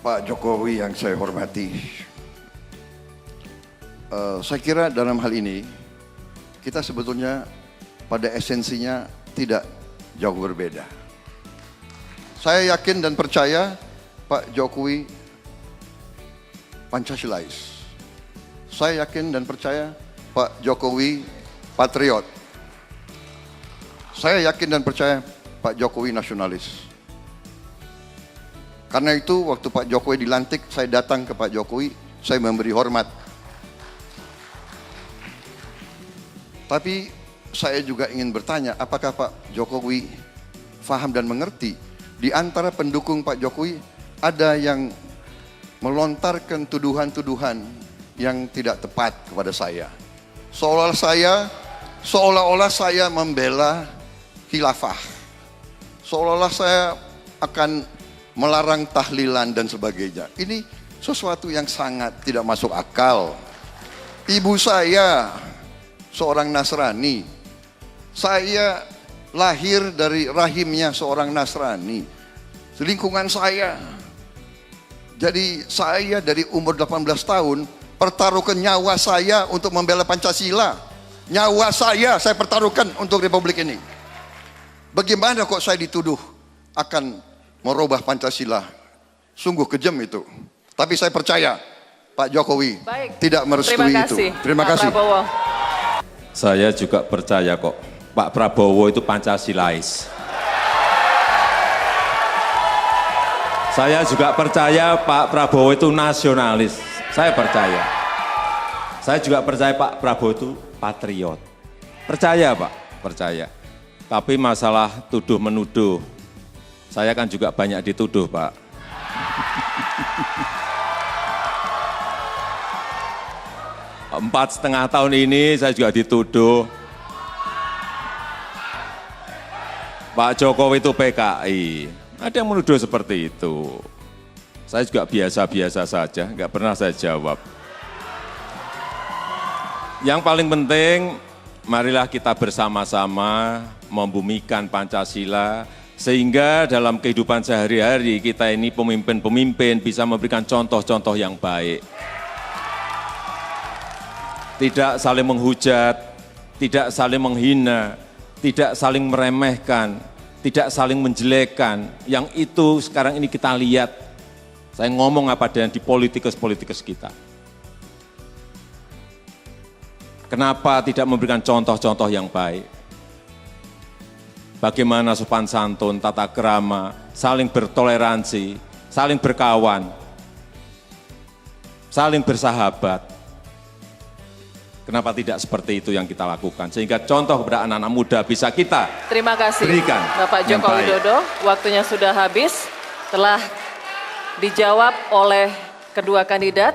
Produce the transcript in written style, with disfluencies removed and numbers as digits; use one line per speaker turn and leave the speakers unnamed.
Pak Jokowi yang saya hormati, saya kira dalam hal ini kita sebetulnya pada esensinya tidak jauh berbeda. Saya yakin dan percaya Pak Jokowi Pancasilais. Saya yakin dan percaya Pak Jokowi patriot. Saya yakin dan percaya Pak Jokowi nasionalis. Karena itu waktu Pak Jokowi dilantik, saya datang ke Pak Jokowi, saya memberi hormat. Tapi saya juga ingin bertanya, apakah Pak Jokowi faham dan mengerti di antara pendukung Pak Jokowi ada yang melontarkan tuduhan-tuduhan yang tidak tepat kepada saya. Seolah-olah saya membela khilafah. Seolah-olah saya akan melarang tahlilan dan sebagainya. Ini sesuatu yang sangat tidak masuk akal. Ibu saya seorang Nasrani. Saya lahir dari rahimnya seorang Nasrani. Lingkungan saya. Jadi saya dari umur 18 tahun pertaruhkan nyawa saya untuk membela Pancasila. Nyawa saya pertaruhkan untuk Republik ini. Bagaimana kok saya dituduh akan merubah Pancasila? Sungguh kejam itu. Tapi saya percaya Pak Jokowi tidak merestui itu. Terima kasih.
Prabowo.
Saya juga percaya kok Pak Prabowo itu Pancasilais. Saya juga percaya Pak Prabowo itu nasionalis. Saya percaya. Saya juga percaya Pak Prabowo itu patriot. Percaya Pak, percaya. Tapi masalah tuduh-menuduh, saya kan juga banyak dituduh, Pak. Empat setengah tahun ini saya juga dituduh Pak Jokowi itu PKI. Ada yang menuduh seperti itu. Saya juga biasa-biasa saja, nggak pernah saya jawab. Yang paling penting, marilah kita bersama-sama membumikan Pancasila, sehingga dalam kehidupan sehari-hari kita ini pemimpin-pemimpin bisa memberikan contoh-contoh yang baik. Tidak saling menghujat, tidak saling menghina, tidak saling meremehkan, tidak saling menjelekkan. Yang itu sekarang ini kita lihat. Saya ngomong apa dengan di politikus-politikus kita. Kenapa tidak memberikan contoh-contoh yang baik? Bagaimana sopan santun, tata krama, saling bertoleransi, saling berkawan, saling bersahabat. Kenapa tidak seperti itu yang kita lakukan? Sehingga contoh kepada anak-anak muda bisa kita
Terima kasih
berikan
Bapak Joko Widodo. Waktunya sudah habis, telah dijawab oleh kedua kandidat.